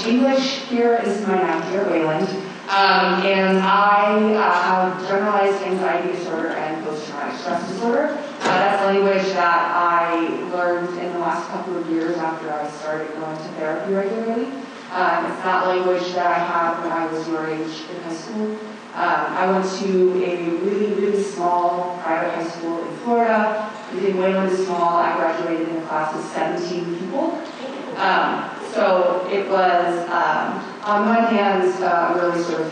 English here is my 9th year at Wayland, and I have generalized anxiety disorder and post-traumatic stress disorder. That's language that I learned in the last couple of years after I started going to therapy regularly. It's not language that I had when I was your age in high school. I went to a really, really small private high school in Florida. You think Wayland is small. I graduated in a class of 17 people. So it was, on one hand, really sort of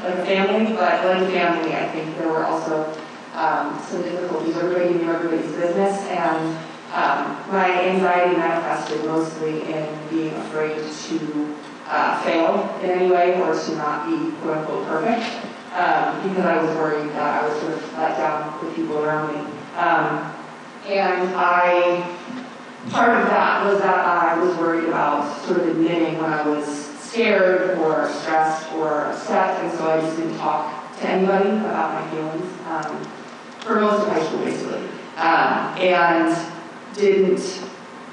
like a family, but like a family, I think there were also some difficulties. Everybody knew everybody's business, and my anxiety manifested mostly in being afraid to fail in any way or to not be quote-unquote perfect, because I was worried that I would sort of let down the people around me. And part of that was that I was worried about sort of admitting when I was scared or stressed or upset, and so I just didn't talk to anybody about my feelings for most of high school, basically, and didn't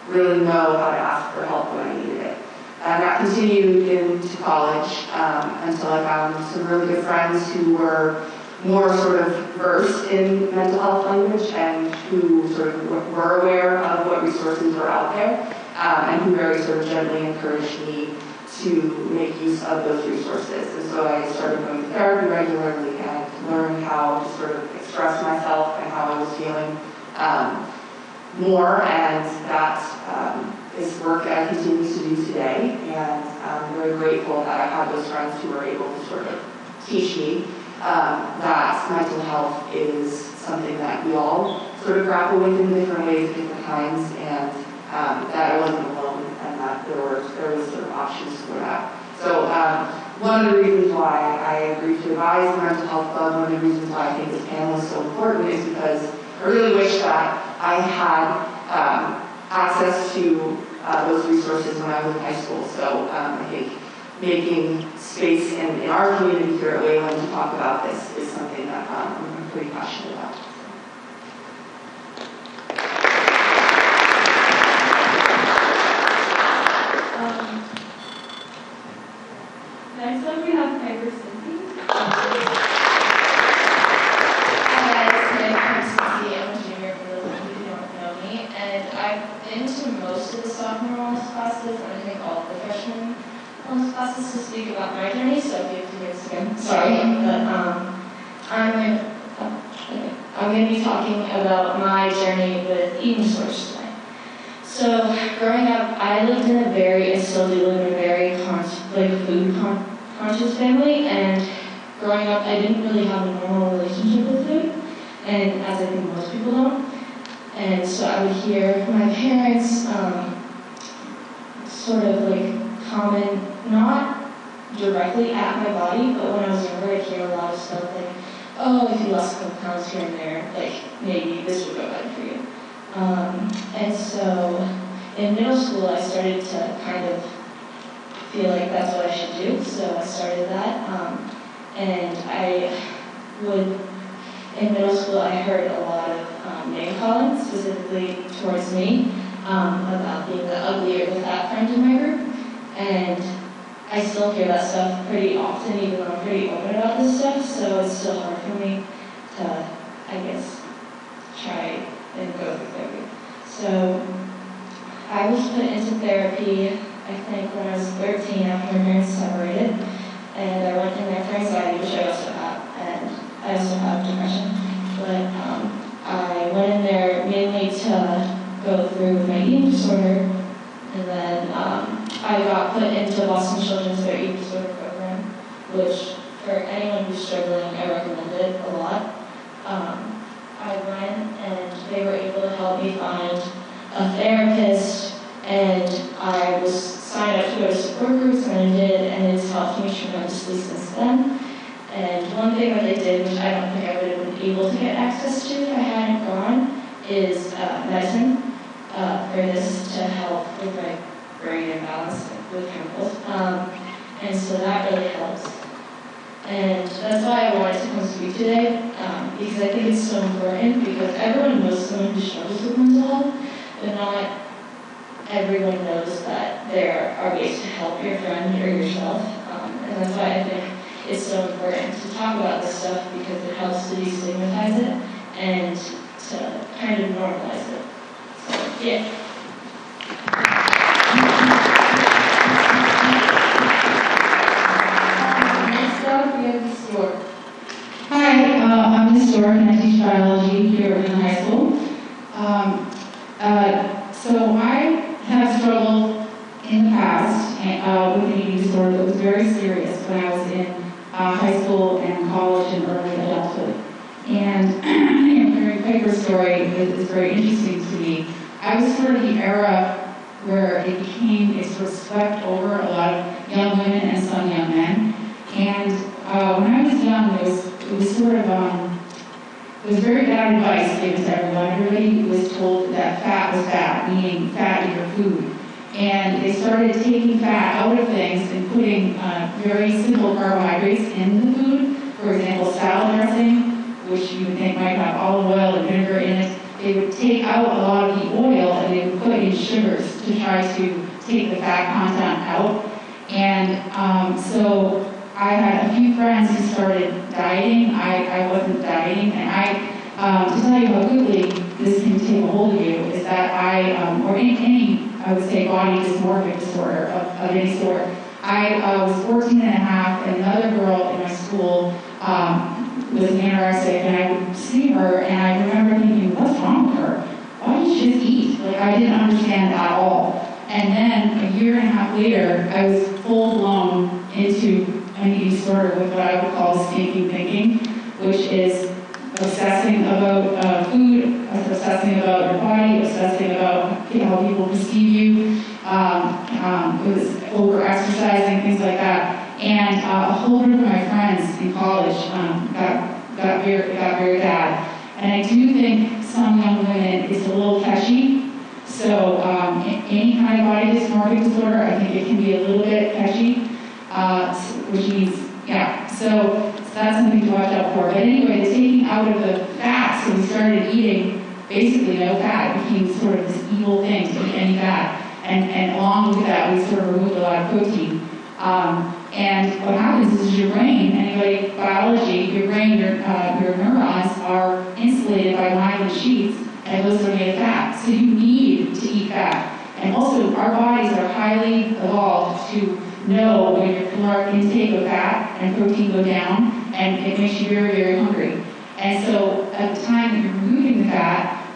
really know how to ask for help when I needed it. And that continued into college until I found some really good friends who were more sort of versed in mental health language and who sort of were aware of what resources were out there, and who very sort of gently encouraged me to make use of those resources. And so I started going to therapy regularly and learned how to sort of express myself and how I was feeling more, and that is work that I continue to do today, and I'm very grateful that I have those friends who were able to sort of teach me that mental health is something that we all sort of grapple with in different ways at different times, and that I wasn't alone, and that there was sort of options for that. So one of the reasons why I agreed to advise the Mental Health Club, one of the reasons why I think this panel is so important, is because I really wish that I had access to those resources when I was in high school. So I think making space in our community here at Wayland to talk about this is something that I'm pretty passionate about. Next up we have Piper Cynthia. Hi guys, I'm Ptsd. I'm a junior for those of you who don't know me, and I've been to most of the sophomore wellness classes, and I think all of the freshman wellness classes to speak about my journey, so if you have 2 minutes again, sorry, but I'm going to be talking about my journey with eating disorders tonight. So, growing up, I lived in and still do live in a very food conscious family, and growing up, I didn't really have a normal relationship with food, and as I think most people don't. And so I would hear my parents sort of comment, not directly at my body, but when I was younger, I'd hear a lot of stuff like, oh, if you lost a couple pounds here and there, maybe this would go better for you. And so in middle school, I started to kind of feel like that's what I should do, so I started that. In middle school, I heard a lot of name calling, specifically towards me, about being the ugly or the fat friend in my group. And I still hear that stuff pretty often, even though I'm pretty open about this stuff, so it's still hard for me to, I guess, try and go through therapy. So I was put into therapy, I think, when I was 13 after my parents separated, and I went in there for anxiety, which I also have, and I also have depression. But I went in there mainly to go through my eating disorder, and then I got put into Boston Children's Their Eating Disorder Program, which for anyone who's struggling, I recommend it a lot. I went and they were able to help me find a therapist, and I was signed up to go to support groups, and I did, and it's helped me tremendously since then. And one thing that they did, which I don't think I would have been able to get access to if I hadn't gone, is medicine for this to help with my brain imbalance with chemicals. And so that really helps. And that's why I wanted to come speak today, because I think it's so important, because everyone knows someone who struggles with mental health, but not everyone knows that there are ways to help your friend or yourself. And that's why I think it's so important to talk about this stuff, because it helps to destigmatize it and to kind of normalize it. So, yeah. Next up, we have Miss York. Hi, I'm Miss York and I teach biology here in the high school. So I have struggled in the past with an eating disorder that was very serious when I was in high school and college and early adulthood. And Mary Piper's story is very interesting to me. I was sort of the era where it became, it sort of swept over a lot of young women and some young men. And when I was young, it was sort of, it was very bad advice given to everyone. Everybody was told that fat was bad, meaning fat in your food. And they started taking fat out of things and putting very simple carbohydrates in the food. For example, salad dressing, which you would think might have olive oil and vinegar in it. They would take out a lot of the oil and they would put in sugars to try to take the fat content out. And so I had a few friends who started dieting. I wasn't dieting, and to tell you how quickly this can take a hold of you, is that or any, I would say, body dysmorphic disorder of any sort. I was 14 and a half, and another girl in my school was anorexic, and I would see her, and I remember thinking, what's wrong with her? Why didn't she just eat? Like, I didn't understand at all. And then a year and a half later, I was full-blown into an eating disorder with what I would call stinking thinking, which is obsessing about food, obsessing about your body, obsessing about how people perceive you. It was over-exercising, things like that. And a whole group of my friends in college got very bad. And I do think some young women is a little catchy. So any kind of body dysmorphic disorder, I think it can be a little bit catchy, which means, yeah. So that's something to watch out for. But anyway, the taking out of the fat, so we started eating basically no fat. It became sort of this evil thing to eat any fat. And along with that, we sort of removed a lot of protein. And what happens is your brain, anyway, biology, your brain, your neurons are insulated by myelin sheaths, and those are made of fat. So you need to eat fat. And also, our bodies are highly evolved to know when your caloric intake of fat and protein go down, and it makes you very, very hungry. And so at the time that you're removing the fat,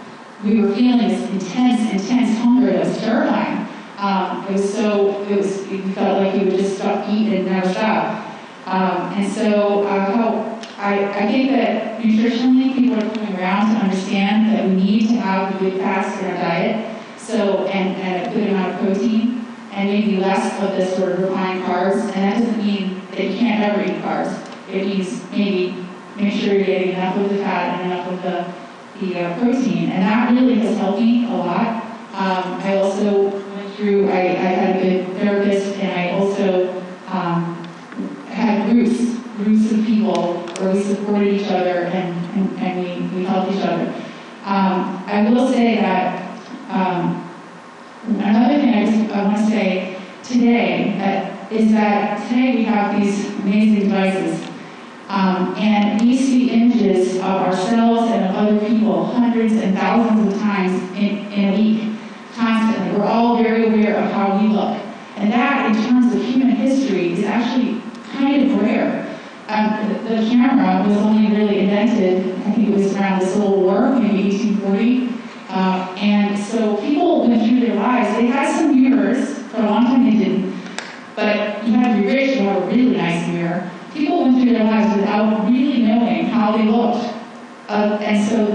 we were feeling this intense hunger that was terrifying. We felt like we would just stop eating and never stop. And so I think that nutritionally people are coming around to understand that we need to have good fats in our diet, and a good amount of protein, and maybe less of the sort of refined carbs. And that doesn't mean that you can't ever eat carbs. It means maybe make sure you're getting enough of the fat and enough of the protein. And that really has helped me a lot. I also went through, I had a good therapist, and I also had groups of people where we supported each other and we helped each other. I will say that another thing I want to say today is that today we have these amazing devices, and we see images of ourselves and of other people hundreds and thousands of times in a week, constantly. We're all very aware of how we look, and that, in terms of human history, is actually kind of rare. The camera was only really invented, I think it was around the Civil War, maybe 1840. And so people went through their lives. They had some mirrors. For a long time they didn't. But you had to be rich to have a really nice mirror. People went through their lives without really knowing how they looked. And so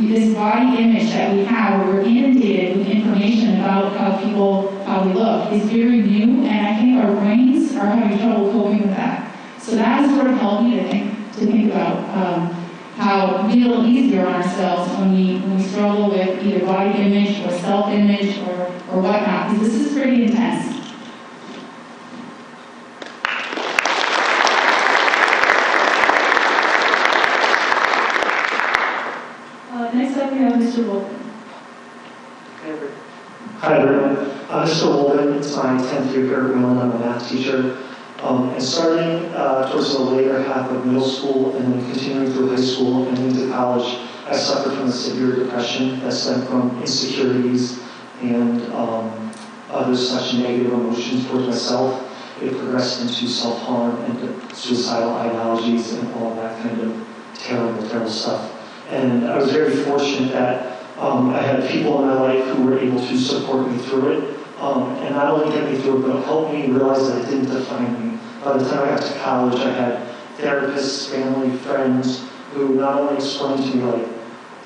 this body image that we have, where we're inundated with information about how we look, is very new, and I think our brains are having trouble coping with that. So that has sort of helped me to think about how we be a little easier on ourselves when we struggle with either body image or self-image or whatnot, because this is pretty intense. Next up, we have Mr. Wolfen. Hey everybody. Hi everyone, I'm Mr. Wolden. It's my 10th year here at Wheeling. I'm a math teacher. And starting towards the later half of middle school and then continuing through high school and into college, I suffered from a severe depression that stemmed from insecurities and other such negative emotions towards myself. It progressed into self-harm and suicidal ideologies and all that kind of terrible, terrible stuff. And I was very fortunate that I had people in my life who were able to support me through it, and not only get me through it, but help me realize that it didn't define me. By the time I got to college, I had therapists, family, friends, who not only explained to me like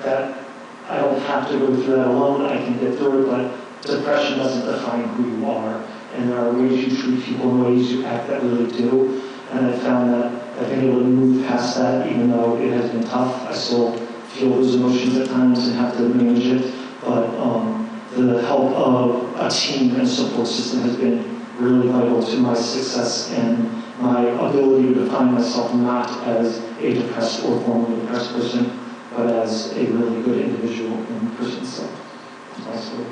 that I don't have to go through that alone, I can get through it, but depression doesn't define who you are, and there are ways you treat people and ways you act that really do. And I found that I've been able to move past that, even though it has been tough. I still feel those emotions at times and have to manage it, but the help of a team and support system has been really vital to my success and my ability to define myself not as a depressed or formerly depressed person, but as a really good individual and person. So that's my story.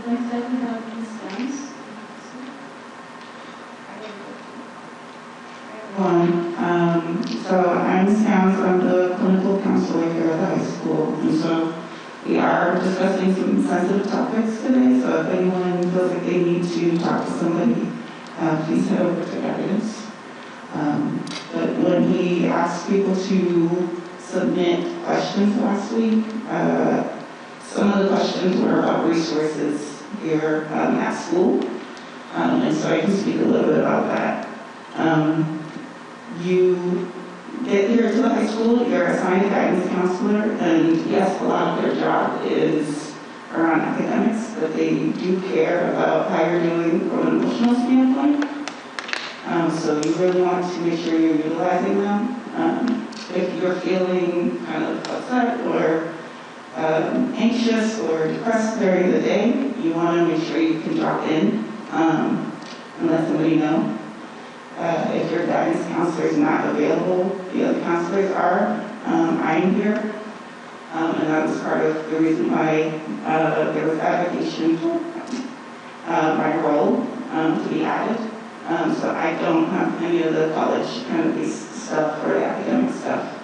Next up we have Ms. Downs. So I'm Sounds, I'm the clinical counselor here at the high school, and so we are discussing some sensitive topics today, so if anyone feels like they need to talk to somebody, please head over to evidence. But when we asked people to submit questions last week, some of the questions were about resources here at school, and so I can speak a little bit about that. You get here to the high school, you're assigned a guidance counselor, and yes, a lot of their job is around academics, but they do care about how you're doing from an emotional standpoint. So you really want to make sure you're utilizing them. If you're feeling kind of upset or anxious or depressed during the day, you want to make sure you can drop in and let somebody know. If your guidance counselor is not available, the other counselors are. I'm here, and that was part of the reason why there was application for my role to be added. So I don't have any of the college kind of based stuff or the academic stuff.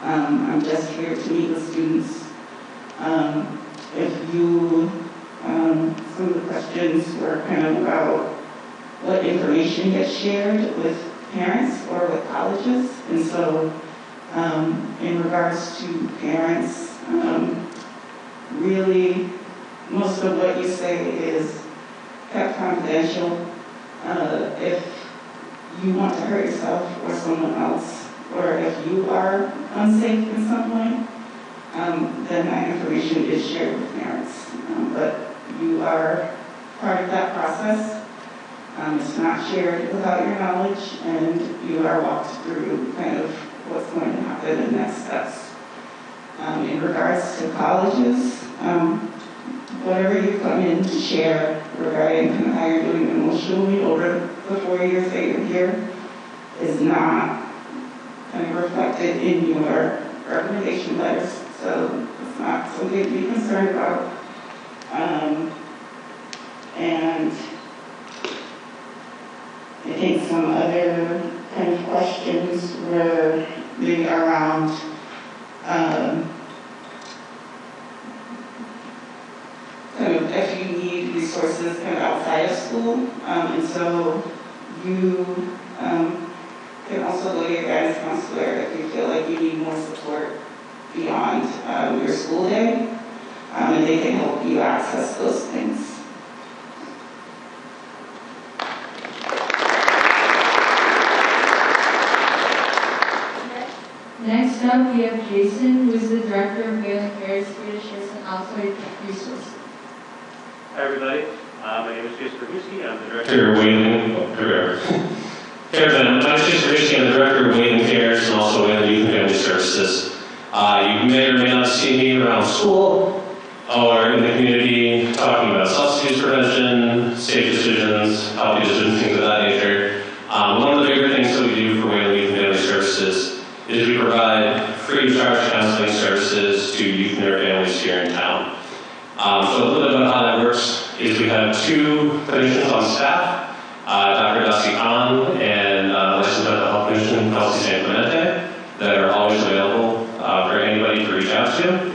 I'm just here to meet with students. If you, some of the questions were kind of about what information gets shared with parents or with colleges. And so in regards to parents, really most of what you say is kept confidential. If you want to hurt yourself or someone else, or if you are unsafe in some way, then that information is shared with parents. But you are part of that process. It's not shared without your knowledge, and you are walked through kind of what's going to happen in next steps. In regards to colleges, whatever you come in to share regarding kind of how you're doing emotionally over the 4 years that you're here is not kind of reflected in your recommendation letters. So it's not something to be concerned about. And I think some other kind of questions were maybe around kind of if you need resources kind of outside of school. And so you can also go to your guidance counselor if you feel like you need more support beyond your school day, and they can help you access those things. Next up, we have Jason, who is the Director of Wheeling Cares, here to share some outside resources. Hi, everybody. My name is Jason Perguski. I'm the Director of Wheeling Cares. My name is Jason Perguski. I'm the Director of Wheeling Cares and also Wheeling Youth and Family Services. You may or may not see me around school or in the community talking about substance use prevention, safe decisions, healthy decisions, things of that nature. One of the bigger things that we do for Wheeling Youth and Family Services is we provide free of charge counseling services to youth and their families here in town. So a little bit about how that works is we have 2 clinicians on staff, Dr. Dusty Khan and licensed mental health clinician Kelsey San Clemente, that are always available for anybody to reach out to.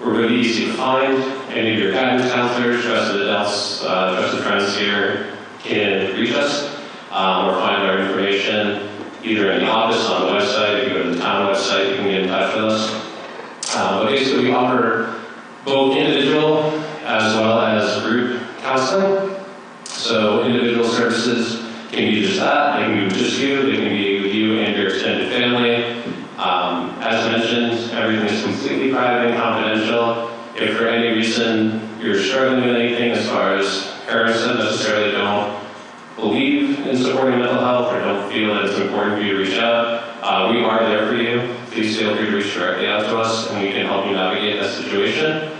We're really easy to find. Any of your guidance counselors, trusted adults, trusted friends here can reach us or find our information either in the office, on the website. If you go to the town website, you can get in touch with us. But basically, we offer both individual as well as group counseling. So individual services can be just that. They can be with just you. They can be with you and your extended family. As mentioned, everything is completely private and confidential. If for any reason you're struggling with anything as far as parents that necessarily don't believe in supporting mental health or don't feel that it's important for you to reach out, we are there for you. Please feel free to reach directly out to us and we can help you navigate that situation.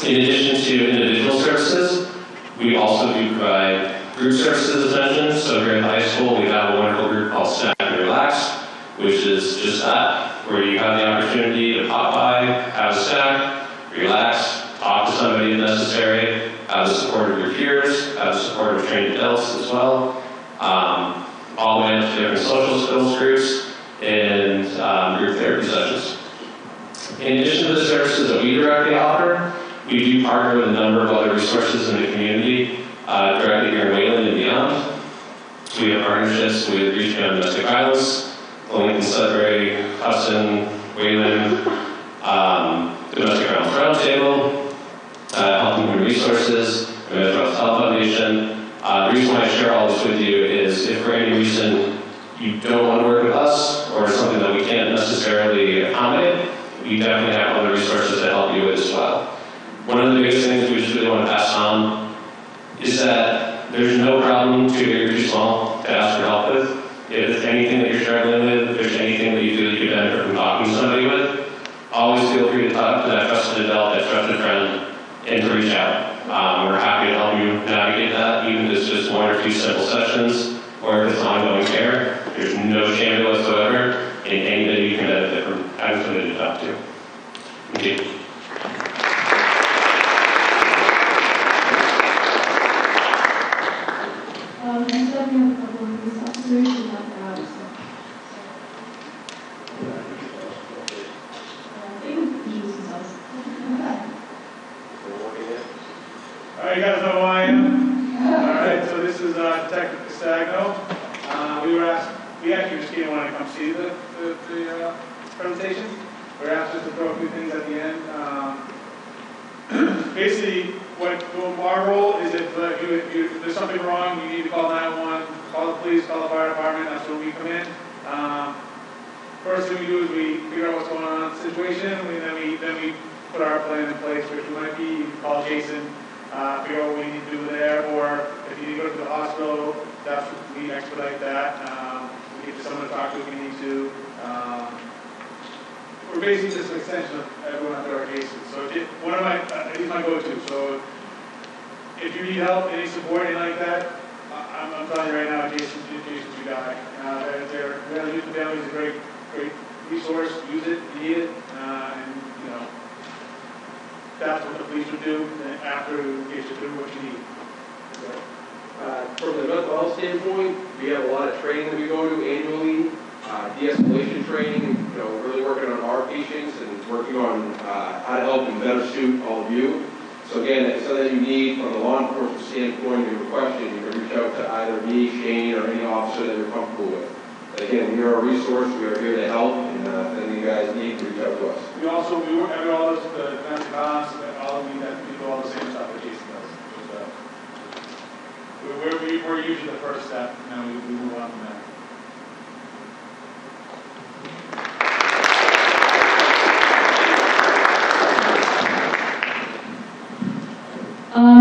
In addition to individual services, we also do provide group services as mentioned. So here at high school, we have a wonderful group called Snack and Relax, which is just that, where you have the opportunity to pop by, have a snack, relax, talk to somebody if necessary, have the support of your peers, have the support of trained adults as well, all the way up to different social skills groups and group therapy sessions. In addition to the services that we directly offer, we do partner with a number of other resources in the community, directly here in Wayland and beyond. We have partnerships with Reach Beyond Domestic Violence, Lincoln, Sudbury, Hudson, Wayland, Domestic Violence Roundtable, Health and Human Resources, and Mental Health Foundation. The reason why I share all this with you is if for any reason you don't want to work with us or something that we can't necessarily accommodate, we definitely have other resources to help you with as well. One of the biggest things we just really want to pass on is that there's no problem too big or too small to ask for help with. If there's anything that you're struggling with, if there's anything that you feel you could benefit from talking to somebody with, always feel free to talk to that trusted adult, that trusted friend, and to reach out. We're happy to help you navigate that, even if it's just 1 or 2 simple sessions, or if it's ongoing care. There's no shame whatsoever, and anybody you can benefit from having somebody to talk to. Thank you. Next up, we have a couple of police officers to talk about. They can introduce themselves. All right, you guys know who I am? All right, so this is Detective Ptsd. We actually just didn't want to come see the presentation. We were asked just to throw a few things at the end. Basically, what our role is if there's something wrong, you need to call 911, call the police, call the fire department, that's when we come in. First thing we do is we figure out what's going on in the situation, and then we put our plan in place, which might be you can call Jason, figure out what we need to do there, or if you need to go to the hospital, we expedite that. We get to someone to talk to if we need to. We're basically just an extension of everyone under our cases. So he's my go-to. So if you need help, any support, anything like that, I'm telling you right now, Jason's your guy. Youth and Family is a great resource. Use it, you need it, and that's what the police would do after you get through what you need. From the mental health standpoint, we have a lot of training that we go to annually. De-Escalation Training, really working on our patients and working on how to help and better suit all of you. So again, if it's something that you need from the law enforcement standpoint, you have a question, you can reach out to either me, Shane, or any officer that you're comfortable with. But again, we are a resource, we are here to help, and if anything you guys need, reach out to us. We work every all those domestic violence, all of we do all the same stuff that Jason does. We're usually the first step, and then we move on from there.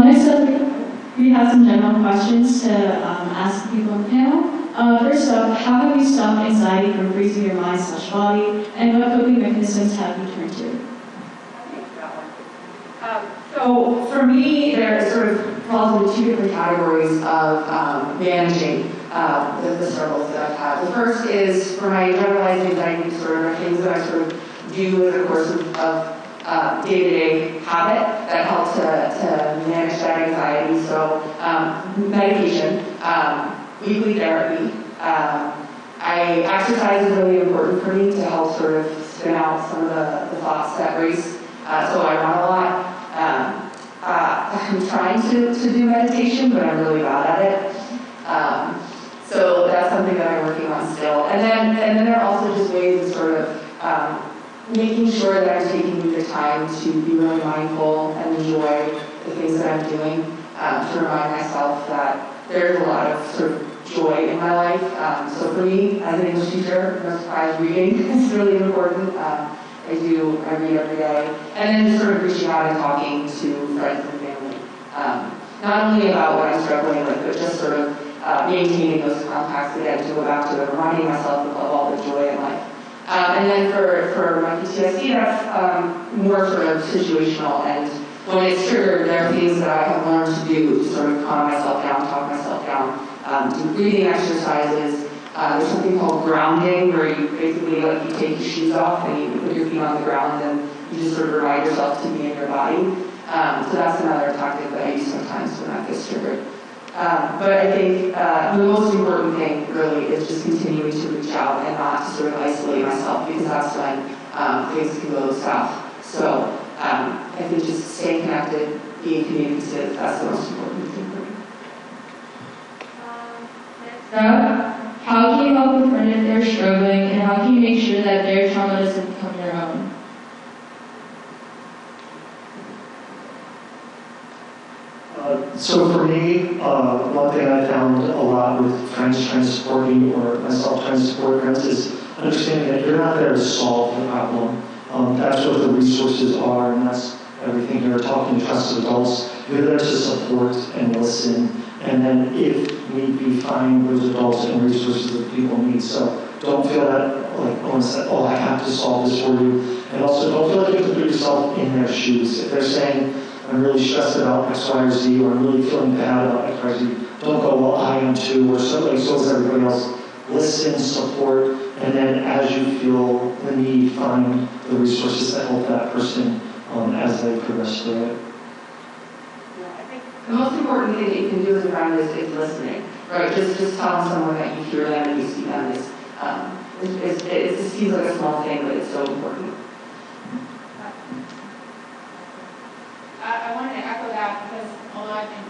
Next up, we have some general questions to ask the people on the panel. First up, how have you stopped anxiety from freezing your mind/body, and what coping mechanisms have you turned to? So for me, there sort of falls into 2 different categories of managing the struggles that I've had. The first is for my generalized anxiety disorder, things that I sort of do in the course of day-to-day habit that help to manage that anxiety. So medication, weekly therapy. Exercise is really important for me to help sort of spin out some of the thoughts that race. So I run a lot. I'm trying to do meditation, but I'm really bad at it. So that's something that I'm working on still. And then there are also just ways of sort of making sure that I'm taking the time to be really mindful and enjoy the things that I'm doing, to remind myself that there's a lot of sort of joy in my life. So for me, as an English teacher, no surprise, reading is really important. I read every day. And then just sort of reaching out and talking to friends and family. Not only about what I'm struggling with, but just sort of maintaining those contacts again, to go back to reminding myself of all the joy in life. And then for my PTSD, that's more sort of situational. And when it's triggered, there are things that I have learned to do to sort of calm myself down, talk myself down, do breathing exercises. There's something called grounding, where you basically you take your shoes off and you put your feet on the ground and you just sort of remind yourself to be in your body. So that's another tactic that I use sometimes when that gets triggered. But I think the most important thing really is just continuing to reach out and not to sort of isolate myself, because that's when things can go south. So I think just staying connected, being communicative, that's the most important thing for me. How can you help a friend if they're struggling, and how can you make sure that their trauma doesn't become your own? So for me, one thing I found a lot with friends trying to support me, or myself trying to support friends, is understanding that you're not there to solve the problem. That's what the resources are, and that's everything here, talking to trusted adults. You're there to support and listen, and then if need be, find those adults and resources that people need. So don't feel that, like, I have to solve this for you. And also don't feel like you have to put yourself in their shoes. If they're saying, I'm really stressed about X, Y, or Z, or I'm really feeling bad about X, Y, or Z, don't go, well, I am too, or so is everybody else. Listen, support, and then as you feel the need, find the resources that help that person as they progress through it. The most important thing that you can do as a friend is listening, right? Just telling someone that you hear them and you see them it seems like a small thing, but it's so important. I wanted to echo that because although I've been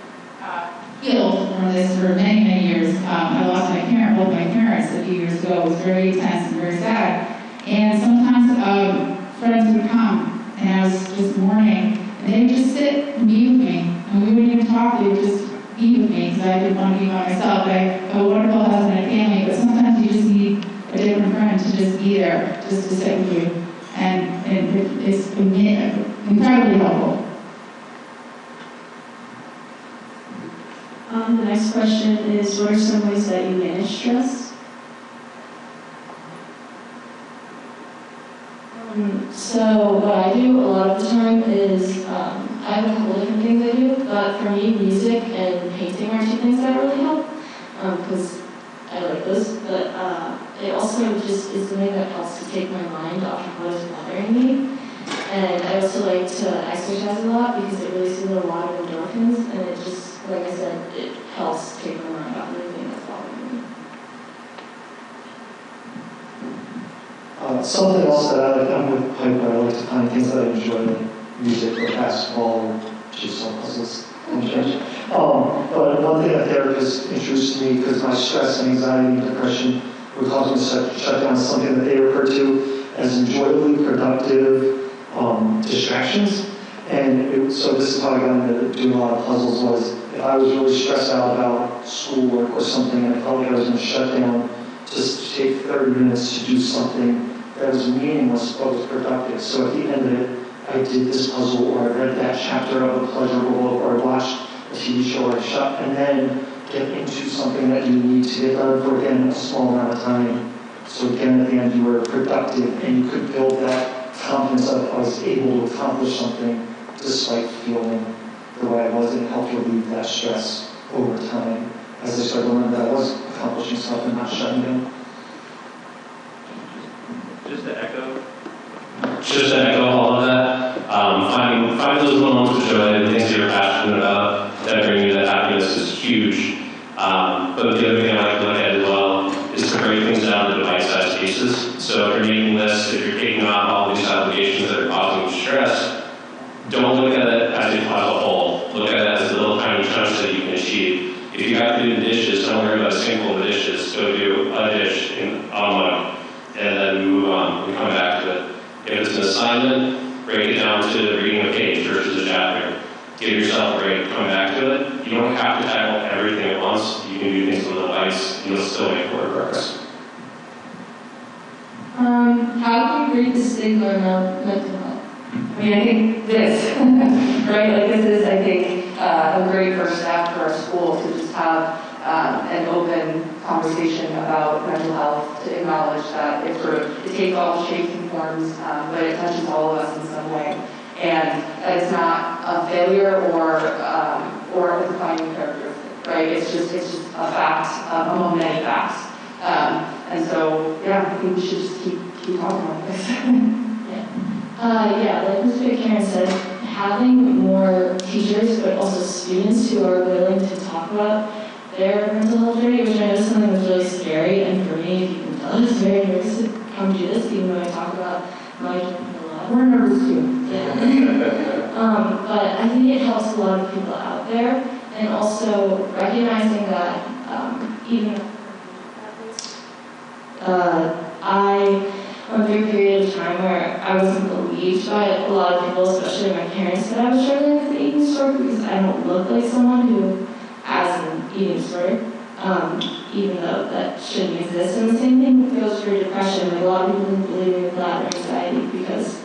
healed from this for many, many years, I lost both my parents a few years ago. It was very intense and very sad. And sometimes friends would come and I was just mourning, and they would just sit and be with me. And we wouldn't even talk, they would just be with me because I didn't want to be by myself. I have a wonderful husband and family, but sometimes you just need a different friend to just be there, just to sit with you. And it's incredibly helpful. The next question is, what are some ways that you manage stress? So what I do a lot of the time is, I have a couple different things I do, but for me, music and painting are two things that really help, because I like those, but it also just is something that helps to take my mind off of what is bothering me. And I also like to exercise a lot because it releases a lot of endorphins, and it just, like I said, it helps take my mind off of anything that's bothering me. Something else that I like, I'm with Piper, I like to find things that I enjoy, like music or basketball or jigsaw puzzles and such. But one thing a therapist introduced to me, because my stress and anxiety and depression would cause me to shut down, something that they refer to as enjoyably productive distractions. And so this is how I got into doing a lot of puzzles, was if I was really stressed out about schoolwork or something and I felt like I was going to shut down, just take 30 minutes to do something that was meaningless but was productive. So at the end of it, I did this puzzle, or I read that chapter of a pleasurable book, or I watched a TV show, or I shot, and then get into something that you need to get done for, again, a small amount of time. So again, at the end, you were productive, and you could build that confidence of I was able to accomplish something despite feeling the way I was, and help relieve that stress over time. as I started to learn that I was accomplishing stuff and not shutting down. Just to echo all of that, find those little moments of joy, the things you're passionate about, that bring you that happiness is huge. But the other thing I like to look at as well is to break things down into bite-sized pieces. So if you're making lists, if you're taking on all these obligations that are causing you stress, don't look at it as a whole. Look at it as little tiny chunks that you can achieve. If you have to do the dishes, don't worry about a single of the dishes. Go do a dish on one, and then move on and come back to it. If it's an assignment, break it down to reading a page versus a chapter. Give yourself a break, come back to it. You don't have to tackle everything at once. You can do things in little bites, and you'll still make more progress. How can we break the stigma around mental health? I mean, I think this, right? Like this is, I think, a great first step for our school to just have an open conversation about mental health, to acknowledge that it takes all shapes and forms, but it touches all of us in some way, and that it's not a failure or a defining characteristic, right? It's just a fact among many facts, and so yeah, I think we should just keep talking about this. Like Mr. Karen said, having more teachers, but also students who are willing to talk about their mental health journey, which I know is something that's really scary, and for me, if you can tell, I was very nervous to come do this, even though I talk about my journey a lot. We're nervous too. Yeah. But I think it helps a lot of people out there, and also recognizing that even I went through a period of time where I wasn't believed by a lot of people, especially my parents, that I was struggling with an eating disorder because I don't look like someone who has an eating disorder, even though that shouldn't exist. And the same thing goes for depression. Like, a lot of people didn't believe me with that, or anxiety, because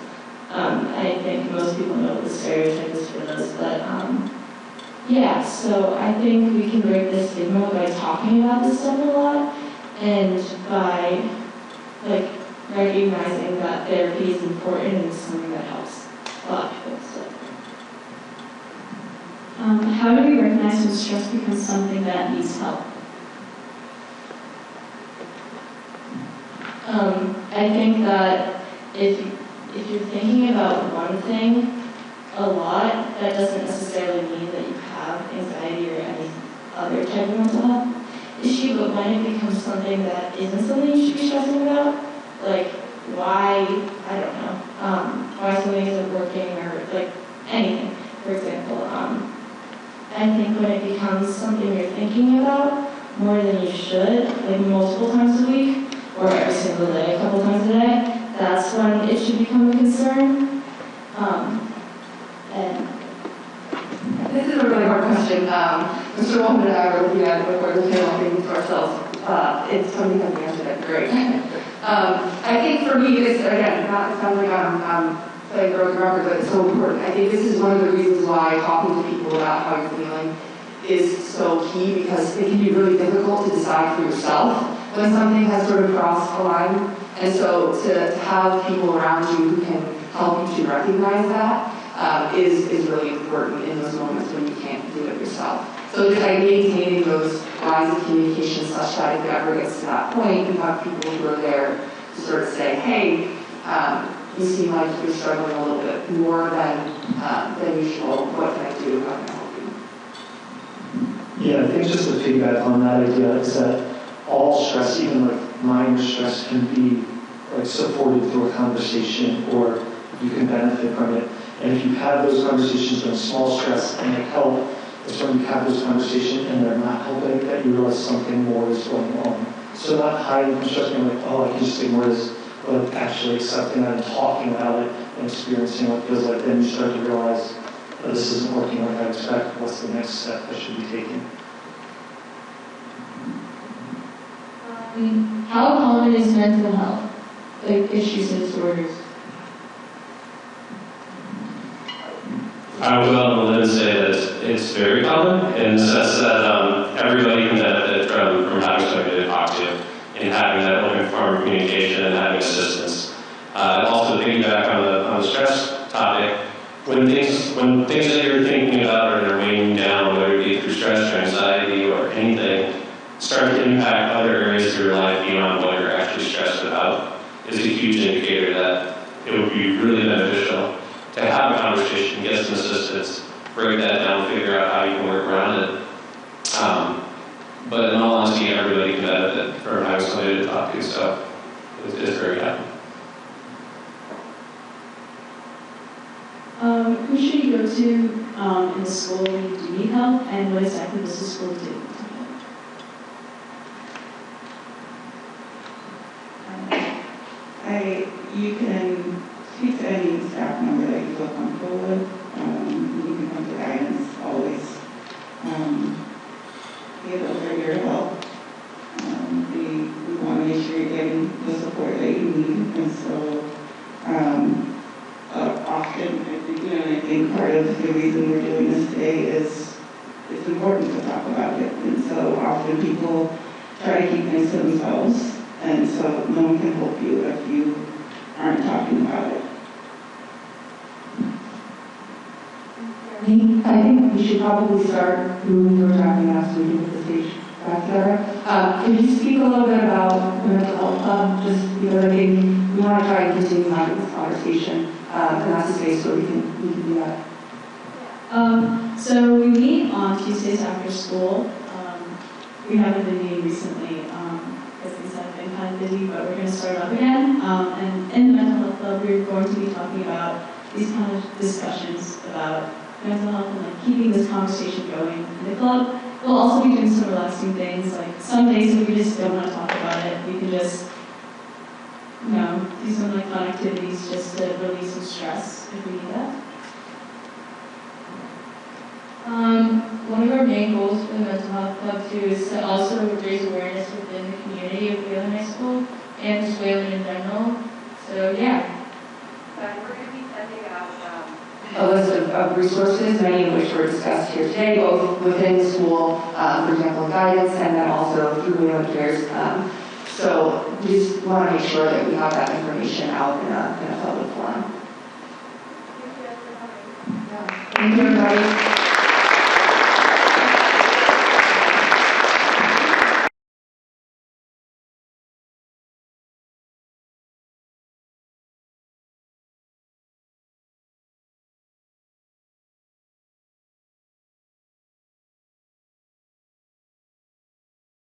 I think most people know what the stereotype is for those. But yeah, so I think we can break this stigma by talking about this stuff a lot, and by recognizing that therapy is important and something that helps a lot of people. So. How do we recognize when stress becomes something that needs help? I think that if you're thinking about one thing a lot, that doesn't necessarily mean that you have anxiety or any other type of mental health issue, but when it becomes something that isn't something you should be stressing about, like why, I don't know, why something isn't working, or like anything, for example. I think when it becomes something you're thinking about more than you should, like multiple times a week, or every single day, a couple times a day, that's when it should become a concern. And this is a really hard question. Mr. Waldman and I were looking at it before the panel, thinking to ourselves, it's something that we answered it great. I think for me, this, again, it sounds like I'm playing broken record, but it's so important. I think this is one of the reasons why talking to people about how you're feeling is so key, because it can be really difficult to decide for yourself when something has sort of crossed a line. And so to have people around you who can help you to recognize that is really important in those moments when you can't do it yourself. So just like maintaining those lines of communication such that if it ever gets to that point, you have people who are there to sort of say, hey, you seem like you're struggling a little bit more than usual. What can I do? How can I help you? Yeah, I think just to piggyback on that idea is that all stress, even like minor stress, can be like supported through a conversation, or you can benefit from it. And if you have those conversations during small stress and they help, it's when you have those conversations and they're not helping that you realize something more is going on. So not hiding from stress, being like, oh, I can just ignore this, but actually accepting that and talking about it and experiencing what it feels like, then you start to realize, oh, this isn't working like I expect. What's the next step I should be taking? How common is mental health, like issues and disorders? I would go on the limb and say that it's very common in the sense that everybody can benefit from having somebody to talk to and having that open form of communication and having assistance. Also, to piggyback on the stress topic, when things that you're thinking about or they're weighing you down, whether it be through stress or anxiety or anything, starting to impact other areas of your life beyond what you're actually stressed about is a huge indicator that it would be really beneficial to have a conversation, get some assistance, break that down, figure out how you can work around it. But in all honesty, everybody can benefit from having somebody to talk to, so it's very happy. Who should you go to in the school when you do need help, and what exactly does the school do? You can speak to any staff member that you feel comfortable with. You can come to guidance always. Those are here to help. We want to make sure you're getting the support that you need, and so often, I think part of the reason we're doing this today is it's important to talk about it, and so often people try to keep things to themselves, and so no one can help you if you aren't talking about it. I think we should probably start moving or talking after we get the stage back together. Could you speak a little bit about the mental health club? Just because I think we want to try and continue having this conversation, and that's a space where we can do that. So we meet on Tuesdays after school. We haven't been meeting recently because things have been kind of busy, but we're going to start up again. And in the mental health club, we're going to be talking about these kind of discussions about mental health and like keeping this conversation going in the club. We'll also be doing some relaxing things, like some days if we just don't want to talk about it, we can just, do some like fun activities just to release some stress if we need that. One of our main goals for the Mental Health Club too is to also raise awareness within the community of Wayland High School and just Wayland in general. So yeah. We're going to be sending out a list of resources, many of which were discussed here today, both within the school, for example, guidance, and then also through Wayland Cares. So we just want to make sure that we have that information out in a public forum. Thank you, everybody.